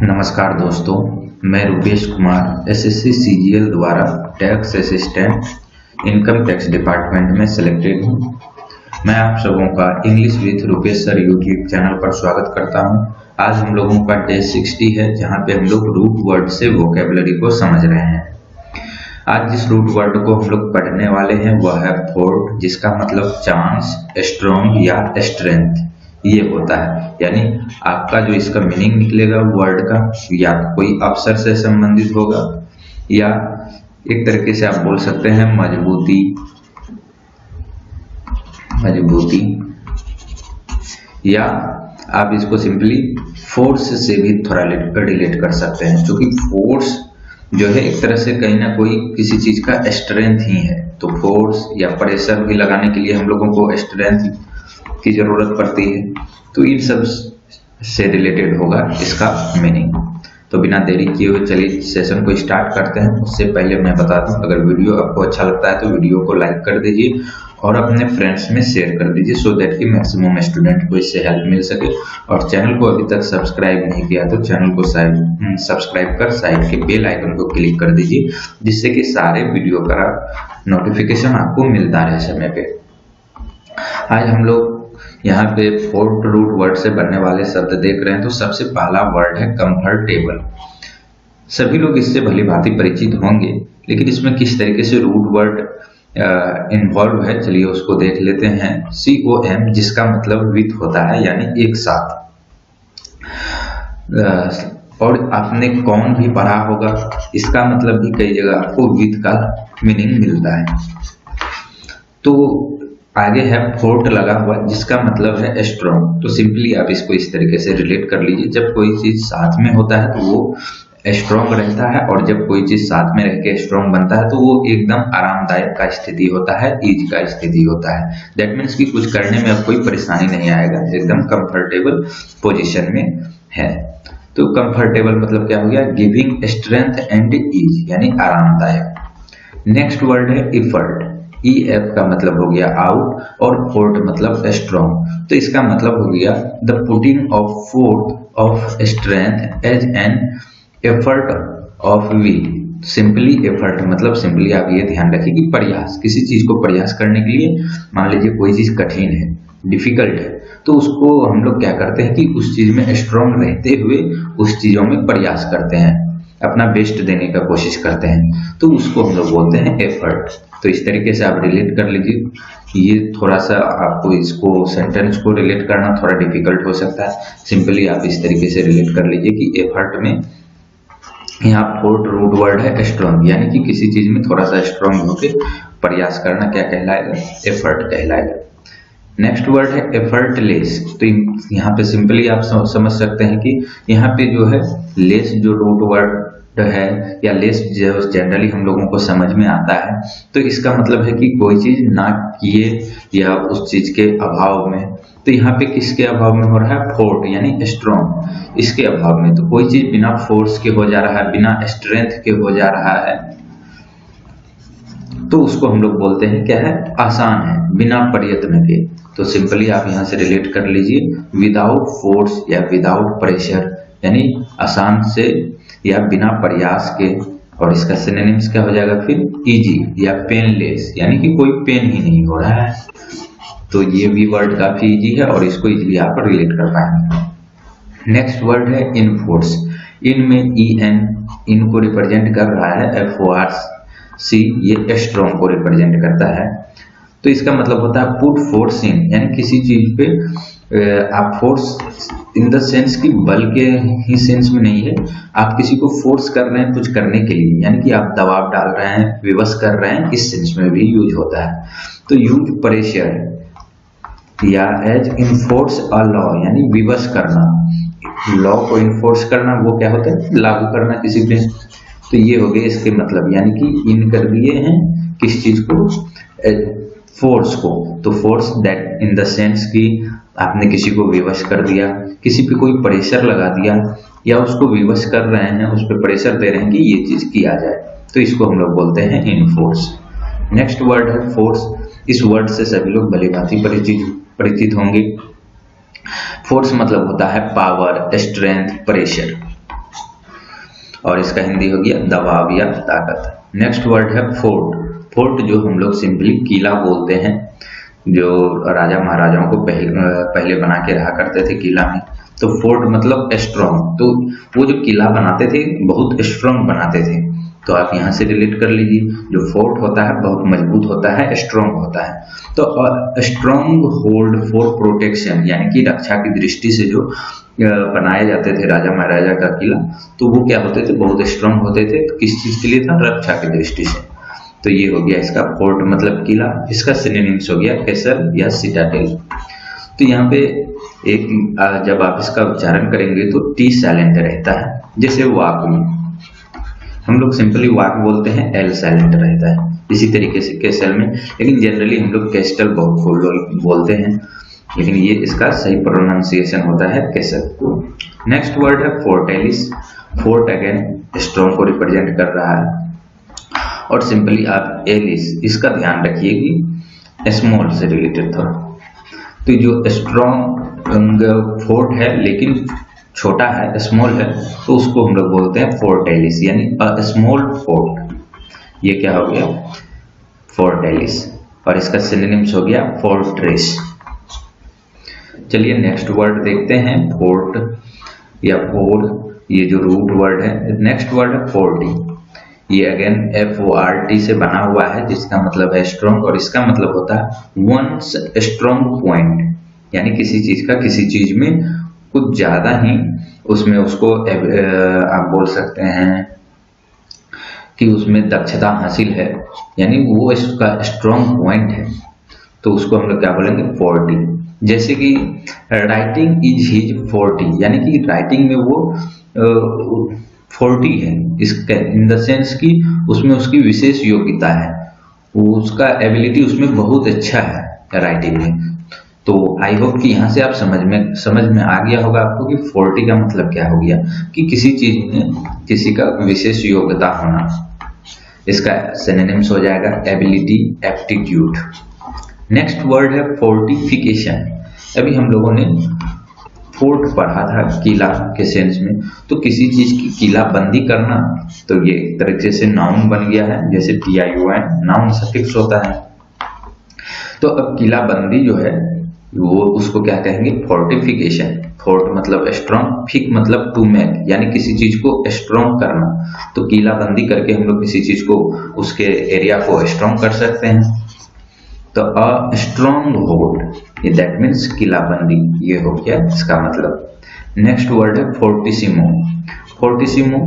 नमस्कार दोस्तों, मैं रुपेश कुमार एसएससी सीजीएल द्वारा tax assistant income tax department में सिलेक्टेड हूँ। मैं आप सबों का English with Rupesh sir YouTube channel पर स्वागत करता हूँ। आज हम लोगों का डे 60 है, जहाँ पे हम लोग रूट वर्ड से वोकेबलरी को समझ रहे हैं। आज जिस रूट वर्ड को हम लोग पढ़ने वाले हैं वह है फोर्ट, जिसका मतलब चांस, स्ट्रॉन्ग या स्ट्रेंथ ये होता है। यानी आपका जो इसका मीनिंग निकलेगा वर्ड का, या कोई अफसर से संबंधित होगा, या एक तरीके से आप बोल सकते हैं मजबूती, या आप इसको सिंपली फोर्स से भी थोड़ा रिलेट कर सकते हैं, क्योंकि फोर्स जो है एक तरह से कहीं ना कोई किसी चीज का स्ट्रेंथ ही है। तो फोर्स या प्रेशर भी लगाने के लिए हम लोगों को स्ट्रेंथ की जरूरत पड़ती है। तो इन सब से रिलेटेड होगा इसका मीनिंग। तो बिना देरी किए हुए चलिए सेशन को स्टार्ट करते हैं। उससे पहले मैं बता दूं, अगर वीडियो आपको अच्छा लगता है तो वीडियो को लाइक कर दीजिए और अपने फ्रेंड्स में शेयर कर दीजिए, सो दैट कि मैक्सिमम स्टूडेंट को इससे हेल्प मिल सके। और चैनल को अभी तक सब्सक्राइब नहीं किया तो चैनल को सब्सक्राइब कर साइड के बेल आइकन को क्लिक कर दीजिए, जिससे कि सारे वीडियो का नोटिफिकेशन आपको मिलता रहे समय पे। आज हम लोग यहाँ पे फोर्थ रूट वर्ड से बनने वाले शब्द देख रहे हैं। तो सबसे पहला वर्ड है कंफर्टेबल। सभी लोग इससे भली भांति परिचित होंगे, लेकिन इसमें किस तरीके से रूट वर्ड इन्वॉल्व है चलिए उसको देख लेते हैं। COM, जिसका मतलब विथ होता है, यानी एक साथ। और आपने कौन भी पढ़ा होगा, इसका मतलब भी कई जगह आपको विथ का मीनिंग मिलता है। तो आगे है फोर्ट लगा हुआ, जिसका मतलब है स्ट्रॉन्ग। तो सिंपली आप इसको इस तरीके से रिलेट कर लीजिए, जब कोई चीज साथ में होता है तो वो स्ट्रॉन्ग रहता है, और जब कोई चीज साथ में रह के स्ट्रॉन्ग बनता है तो वो एकदम आरामदायक का स्थिति होता है, ईज का स्थिति होता है। दैट मीन्स कि कुछ करने में अब कोई परेशानी नहीं आएगा, एकदम कंफर्टेबल पोजीशन में है। तो कंफर्टेबल मतलब क्या हो गया, गिविंग स्ट्रेंथ एंड ईज, यानी आरामदायक। नेक्स्ट वर्ड है इफर्ट। EF का मतलब हो गया आउट, और फोर्ट मतलब स्ट्रॉन्ग। तो इसका मतलब हो गया the putting of forth of strength as an effort of will. Simply effort मतलब सिंपली आप ये ध्यान रखिए कि प्रयास, किसी चीज को प्रयास करने के लिए, मान लीजिए कोई चीज कठिन है, डिफिकल्ट है, तो उसको हम लोग क्या करते हैं कि उस चीज में स्ट्रॉन्ग रहते हुए उस चीजों में प्रयास करते हैं, अपना बेस्ट देने का कोशिश करते हैं, तो उसको हम लोग बोलते हैं एफर्ट। तो इस तरीके से आप रिलेट कर लीजिए। ये थोड़ा सा आपको इसको सेंटेंस को रिलेट करना थोड़ा डिफिकल्ट हो सकता है। सिंपली आप इस तरीके से रिलेट कर लीजिए कि एफर्ट में यहाँ फोर्थ रूट वर्ड है स्ट्रॉन्ग, यानी कि किसी चीज में थोड़ा सा स्ट्रॉन्ग होकर प्रयास करना क्या कहलाएगा, एफर्ट कहलाएगा। नेक्स्ट वर्ड है एफर्टलेस। तो यहाँ पे सिंपली आप समझ सकते हैं कि यहाँ पे जो है लेस जो रूट वर्ड है, या लेस जो जनरली हम लोगों को समझ में आता है, तो इसका मतलब है कि कोई चीज ना किए या उस चीज के अभाव में। तो यहाँ पे किसके अभाव में हो रहा है, फोर्ट यानी स्ट्रॉन्ग, इसके अभाव में। तो कोई चीज बिना फोर्स के हो जा रहा है, बिना स्ट्रेंथ के हो जा रहा है, तो उसको हम लोग बोलते हैं क्या है, आसान है, बिना प्रयत्न के। तो सिंपली आप यहाँ से रिलेट कर लीजिए, विदाउट फोर्स या विदाउट प्रेशर, यानी आसान से या बिना प्रयास के। और इसका सिनोनिम्स क्या हो जाएगा फिर, इजी या पेनलेस, यानी कि कोई पेन ही नहीं हो रहा है। तो ये भी वर्ड काफी इजी है और इसको इजीली आप रिलेट कर पाएंगे। नेक्स्ट वर्ड है इनफोर्स। इन में EN, इन को रिप्रेजेंट कर रहा है, FORC ये स्ट्रॉन्ग को रिप्रेजेंट करता है। तो इसका मतलब होता है पुट फोर्स इन, यानी किसी चीज पे आप फोर्स इन द सेंस की बल के ही सेंस में नहीं है, आप किसी को फोर्स कर रहे हैं कुछ करने के लिए, यानी कि आप दबाव डाल रहे हैं, विवश कर रहे हैं, इस सेंस में भी यूज होता है। तो यूज प्रेशर या एज इनफोर्स अ लॉ, यानी विवश करना, लॉ को इनफोर्स करना, वो क्या होता है, लागू करना किसी पे। तो ये हो गए इसके मतलब, यानी कि इन कर दिए हैं किस चीज को, फोर्स को। तो force that in the sense कि आपने किसी को विवश कर दिया, किसी पे कोई प्रेशर लगा दिया, या उसको विवश कर रहे हैं, उस पर प्रेशर दे रहे हैं कि ये चीज किया जाए, तो इसको हम लोग बोलते हैं इनफोर्स। नेक्स्ट वर्ड है फोर्स। इस वर्ड से सभी लोग भली भांति परिचित होंगे। फोर्स मतलब होता है पावर, स्ट्रेंथ, प्रेशर। और इसका हिंदी हो गया दबाव या ताकत। नेक्स्ट वर्ड है फोर्ट। फोर्ट जो हम लोग सिंपली किला बोलते हैं, जो राजा महाराजाओं को पहले बना के रहा करते थे किला में। तो फोर्ट मतलब स्ट्रॉन्ग, तो वो जो किला बनाते थे बहुत स्ट्रॉन्ग बनाते थे। तो आप यहाँ से रिलेट कर लीजिए, जो फोर्ट होता है बहुत मजबूत होता है, स्ट्रॉन्ग होता है। तो स्ट्रॉन्ग होल्ड फॉर प्रोटेक्शन, यानी कि रक्षा की दृष्टि से जो बनाए जाते थे राजा महाराजा का किला, तो वो क्या होते थे, बहुत स्ट्रॉन्ग होते थे। किस चीज के लिए था, रक्षा की दृष्टि से। तो ये हो गया इसका फोर्ट मतलब किला। इसका सिनोनिम्स हो गया कैसल या सिटाडेल। तो यहाँ पे एक जब आप इसका उच्चारण करेंगे तो टी साइलेंट रहता है, जैसे वाक में हम लोग सिंपली वाक बोलते हैं, एल साइलेंट रहता है। इसी तरीके से कैसल में, लेकिन जनरली हम लोग कैस्टल बहुत बोलते हैं, लेकिन ये इसका सही प्रोनाउंसिएशन होता है कैसल। नेक्स्ट वर्ड है फोर्टेलिस। फोर्ट अगेन स्ट्रॉन्ग को रिप्रेजेंट कर रहा है, और सिंपली आप एलिस, इसका ध्यान रखिए कि स्मॉल से रिलेटेड था। तो जो स्ट्रॉन्ग फोर्ट है लेकिन छोटा है, स्मॉल है, तो उसको हम लोग बोलते हैं फोर्टेलिस, यानी अ स्मॉल फोर्ट। ये क्या हो गया, फोर्टेलिस। और इसका सिनोनिम्स हो गया फोर्ट्रेस। चलिए नेक्स्ट वर्ड देखते हैं, फोर्ट या फोर्ट, ये जो रूट वर्ड है। नेक्स्ट वर्ड है फोर्टी। ये अगेन FORT से बना हुआ है, जिसका मतलब है स्ट्रॉन्ग, और इसका मतलब होता है वंस स्ट्रॉन्ग पॉइंट, यानी किसी चीज का किसी चीज में कुछ ज्यादा ही उसमें उसको आप बोल सकते हैं कि उसमें दक्षता हासिल है, यानी वो इसका स्ट्रॉन्ग पॉइंट है, तो उसको हम लोग क्या बोलेंगे, 40। जैसे कि राइटिंग इज हिज 40, यानी कि राइटिंग में वो 40 है, इसका इन द सेंस कि उसमें उसकी विशेष योग्यता है, वो उसका एबिलिटी उसमें बहुत अच्छा है राइटिंग में। तो आई होप कि यहाँ से आप समझ में आ गया होगा आपको कि 40 का मतलब क्या हो गया, कि किसी चीज में किसी का विशेष योग्यता होना। इसका सिनोनिम्स हो जाएगा एबिलिटी, एप्टीट्यूड। नेक्स्ट वर्ड है फोर्टिफिकेशन। अभी हम लोगों ने फोर्ट पढ़ा था किला के सेंस में, तो किसी चीज की किला बंदी करना, तो ये एक तरीके से नाउन बन गया है, जैसे TION नाउन सफिक्स होता है। तो अब किला बंदी जो है वो उसको क्या कहेंगे, फोर्टिफिकेशन। फोर्ट मतलब स्ट्रॉन्ग, फिक मतलब टू मेक, यानी किसी चीज को स्ट्रॉन्ग करना। तो किला बंदी करके हम लोग किसी चीज को, उसके एरिया को स्ट्रॉन्ग कर सकते हैं। तो अ स्ट्रॉन्ग होल्ड, ये दैट मीन्स किला बंदी, ये हो गया इसका मतलब। नेक्स्ट वर्ड है फोर्टिसिमो। फोर्टिसिमो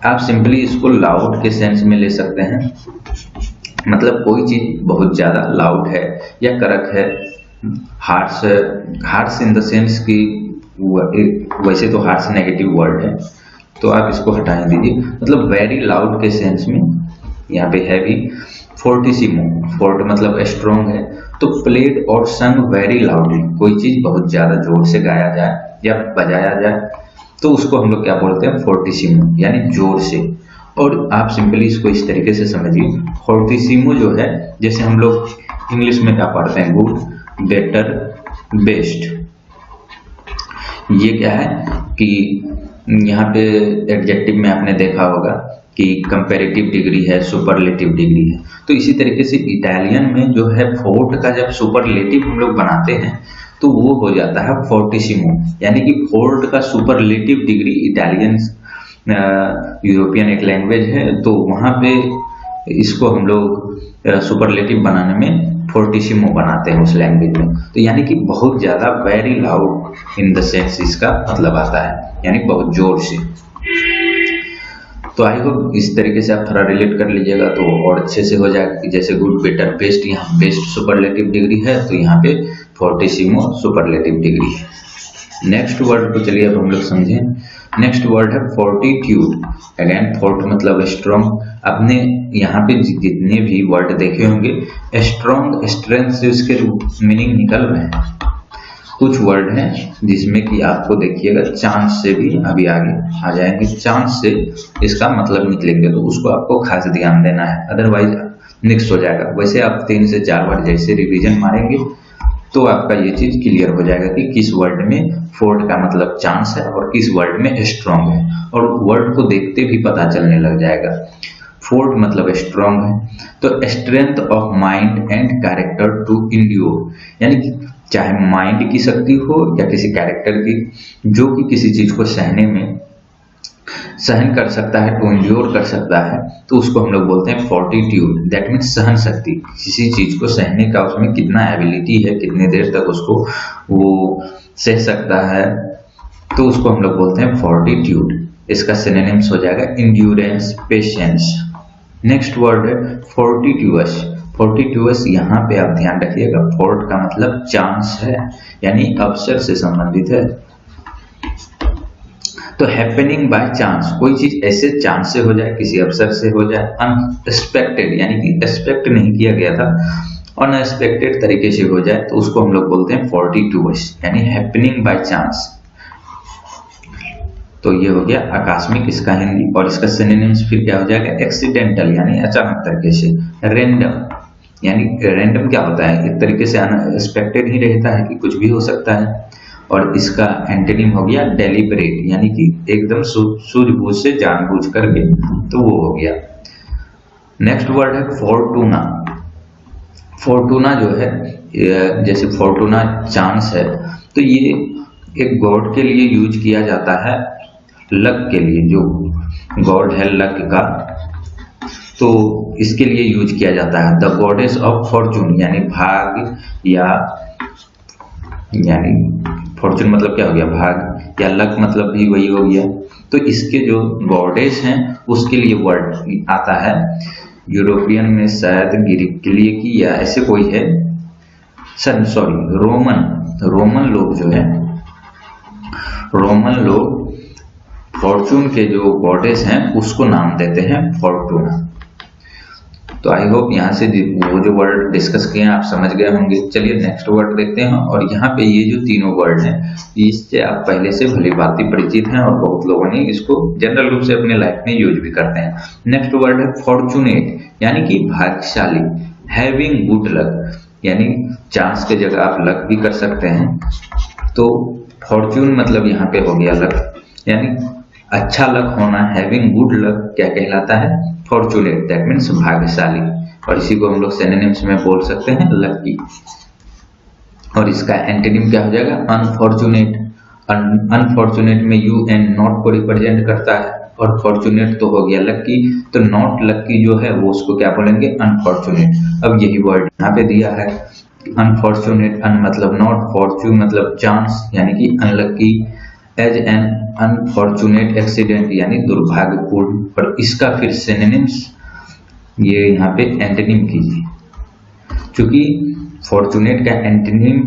आप सिंपली इसको लाउड के सेंस में ले सकते हैं, मतलब कोई चीज बहुत ज्यादा लाउड है या करक है। हार्श इन द सेंस कि वैसे तो हार्श नेगेटिव वर्ड है, तो आप इसको हटा दीजिए, मतलब वेरी लाउड के सेंस में यहाँ पे है भी। फोर्टिसिमो, फोर्ट मतलब स्ट्रॉन्ग है, तो प्लेड और संग वेरी लाउडली, कोई चीज बहुत ज्यादा जोर से गाया जाए या बजाया जाए, तो उसको हम लोग क्या बोलते हैं, फोर्टिसिमो, यानी जोर से। और आप सिंपली इसको इस तरीके से समझिए, फोर्टिसिमो जो है, जैसे हम लोग इंग्लिश में क्या पढ़ते हैं, गुड, बेटर, बेस्ट। ये क्या है कि यहाँ पे एडजेक्टिव में आपने देखा होगा कि कंपैरेटिव डिग्री है, सुपरलेटिव डिग्री है। तो इसी तरीके से इटालियन में जो है फोर्ट का जब सुपरलेटिव हम लोग बनाते हैं तो वो हो जाता है फोर्टिसिमो, यानी कि फोर्ट का सुपरलेटिव डिग्री। इटालियन यूरोपियन एक लैंग्वेज है, तो वहाँ पे इसको हम लोग सुपरलेटिव बनाने में फोर्टिसिमो बनाते हैं उस लैंग्वेज में। तो यानी कि बहुत ज्यादा, very loud in the sense इसका मतलब आता है, यानी बहुत जोर से। तो आई होप इस तरीके से आप थोड़ा रिलेट कर लीजिएगा तो और अच्छे से हो जाएगा कि जैसे गुड, बेटर, बेस्ट, यहाँ बेस्ट सुपरलेटिव डिग्री है, तो यहाँ पे फोर्टिसिमो सुपरलेटिव डिग्री है। नेक्स्ट वर्ड को चलिए अब हम लोग समझें। नेक्स्ट वर्ड है फोर्टिट्यूड। अगेन फोर्ट मतलब स्ट्रॉन्ग। आपने यहाँ पे जितने भी वर्ड देखे होंगे, स्ट्रॉन्ग, स्ट्रेंथ से उसके मीनिंग निकल रहे हैं। कुछ वर्ड हैं जिसमें कि आपको देखिएगा चांस से भी अभी आगे आ जाएंगे, चांस से इसका मतलब निकलेंगे, तो उसको आपको खास ध्यान देना है, अदरवाइज मिक्स हो जाएगा। वैसे आप 3 से 4 बार जैसे रिवीजन मारेंगे तो आपका ये चीज क्लियर हो जाएगा कि किस वर्ड में फोर्ट का मतलब चांस है और किस वर्ड में स्ट्रॉन्ग है, और वर्ड को देखते भी पता चलने लग जाएगा। फोर्ट मतलब स्ट्रॉन्ग है, तो strength of mind and character to endure, यानी कि चाहे माइंड की शक्ति हो या किसी कैरेक्टर की, जो कि किसी चीज को सहन कर सकता है, टू इंड्योर कर सकता है, तो उसको हम लोग बोलते हैं फोर्टिट्यूड। दैट मीन्स सहन शक्ति, किसी चीज को सहने का उसमें कितना एबिलिटी है, कितने देर तक उसको वो सह सकता है, तो उसको हम लोग बोलते हैं फोर्टिट्यूड। इसका सिनोनिम्स हो जाएगा इंड्योरेंस, पेशेंस। नेक्स्ट वर्ड है फोर्टिट्यूअस। फोर्टिट्यूअस यहाँ पे आप ध्यान रखिएगा, फोर्ट का मतलब चांस है, यानी अवसर से संबंधित है। तो हैपनिंग बाय चांस, कोई चीज ऐसे चांस से हो जाए, किसी अवसर से हो जाए। अनएक्सपेक्टेड, यानी कि एक्सपेक्ट नहीं किया गया था, अनएक्सपेक्टेड तरीके से हो जाए, तो उसको हम लोग बोलते हैं फोर्टिट्यूअस, यानी हैपनिंग बाय चांस। तो ये हो गया आकस्मिक इसका हिंदी, और इसका सिनोनिम्स फिर क्या हो जाएगा, एक्सीडेंटल यानी अचानक तरीके से। रेंडम, यानी रेंडम क्या होता है, एक तरीके से अनएक्सपेक्टेड ही रहता है कि कुछ भी हो सकता है। और इसका एंटोनिम हो गया डेलिबरेट, यानी कि एकदम सूझबूझ से, जानबूझ करके, तो वो हो गया। नेक्स्ट वर्ड है फोर्टूना। फोर्टूना जो है, जैसे फोर्टूना चांस है, तो ये एक गॉड के लिए यूज किया जाता है, लक के लिए, जो गॉड है लक का, तो इसके लिए यूज किया जाता है। द गॉडेस ऑफ फॉर्चून, यानी भाग, यानी फॉर्चून मतलब क्या हो गया, भाग, या लक मतलब भी वही हो गया। तो इसके जो गॉडेस हैं उसके लिए वर्ड आता है, यूरोपियन में शायद ग्रीक के लिए की या ऐसे कोई है, सॉरी रोमन लोग जो है, रोमन लोग फॉर्चून के जो गॉडेस हैं उसको नाम देते हैं फॉर्टूना। तो आई होप यहाँ से वो जो वर्ड डिस्कस किए हैं आप समझ गए होंगे। चलिए नेक्स्ट वर्ड देखते हैं, और यहाँ पे ये जो तीनों वर्ड हैं इससे आप पहले से भली भांति परिचित हैं, और बहुत लोगों ने इसको जनरल रूप से अपने लाइफ में यूज भी करते हैं। नेक्स्ट वर्ड है फॉर्चुनेट, यानी कि भाग्यशाली। हैविंग गुड लक, यानी चांस के जगह आप लक भी कर सकते हैं, तो फॉर्चून मतलब यहाँ पे हो गया लक, यानी अच्छा लक होना। हैविंग गुड लक क्या कहलाता है, फॉर्चुनेट, दैट मीन्स भाग्यशाली, और इसी को हम लोग सिनोनिम्स में बोल सकते हैं लकी। और इसका एंटोनिम क्या हो जाएगा, अनफॉर्चुनेट। अनफॉर्चुनेट में यू एंड नॉट को रिप्रेजेंट करता है, और फॉर्चुनेट तो हो गया लकी, तो नॉट लकी जो है वो उसको क्या बोलेंगे, अनफॉर्चुनेट। अब यही वर्ड यहाँ पे दिया है, अनफॉर्चुनेट, अन मतलब नॉट, फॉर्चून मतलब चांस, यानी कि unlucky, as an unfortunate accident, यानी दुर्भाग्यपूर्ण। और इसका फिर सिनोनिम्स ये यहाँ पे एंटोनिम कीजिए, क्योंकि फॉर्चुनेट का एंटोनिम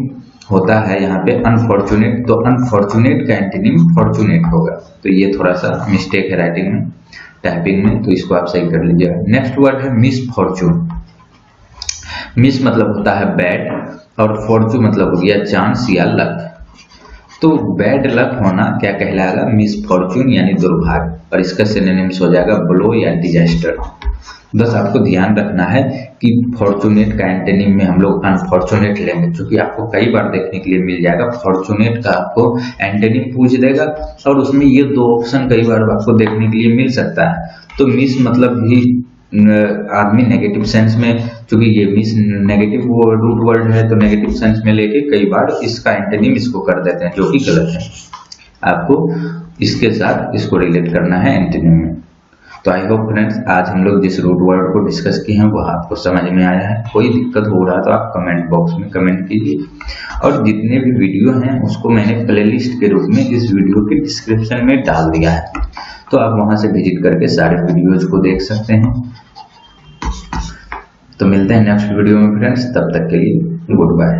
होता है यहाँ पे अनफॉर्चुनेट, तो अनफॉर्चुनेट का एंटोनिम फॉर्चुनेट होगा। तो ये थोड़ा सा मिस्टेक है राइटिंग में, टाइपिंग में, तो इसको आप सही कर लीजिएगा। नेक्स्ट वर्ड है मिस फॉर्चून। मिस मतलब होता है बैड, और फॉर्चून मतलब हो गया चांस या लक। तो बैड लक होना क्या कहलाएगा, मिस फॉर्चून यानी दुर्भाग्य, और इसका सिनोनिम्स हो जाएगा ब्लो या डिजास्टर। बस आपको ध्यान रखना है कि फॉर्चुनेट का एंटोनिम में हम लोग अनफॉर्चुनेट लेंगे, क्योंकि आपको कई बार देखने के लिए मिल जाएगा फॉर्चुनेट का आपको एंटोनिम पूछ देगा, और उसमें ये दो ऑप्शन कई बार आपको देखने के लिए मिल सकता है। तो मिस मतलब भी आदमी नेगेटिव सेंस में, क्योंकि ये मिस नेगेटिव रूट वर्ड है, तो नेगेटिव सेंस में लेके कई बार इसका एंटोनिम इसको कर देते हैं, जो कि गलत है। आपको इसके साथ इसको रिलेट करना है एंटोनिम में। तो आई होप फ्रेंड्स आज हम लोग जिस रूट वर्ड को डिस्कस किए हैं वो आपको समझ में आया है। कोई दिक्कत हो रहा तो आप कमेंट बॉक्स में कमेंट कीजिए, और जितने भी वीडियो हैं उसको मैंने प्लेलिस्ट के रूप में इस वीडियो के डिस्क्रिप्शन में डाल दिया है, तो आप वहां से विजिट करके सारे वीडियोज को देख सकते हैं। तो मिलते हैं नेक्स्ट वीडियो में फ्रेंड्स, तब तक के लिए गुड बाय।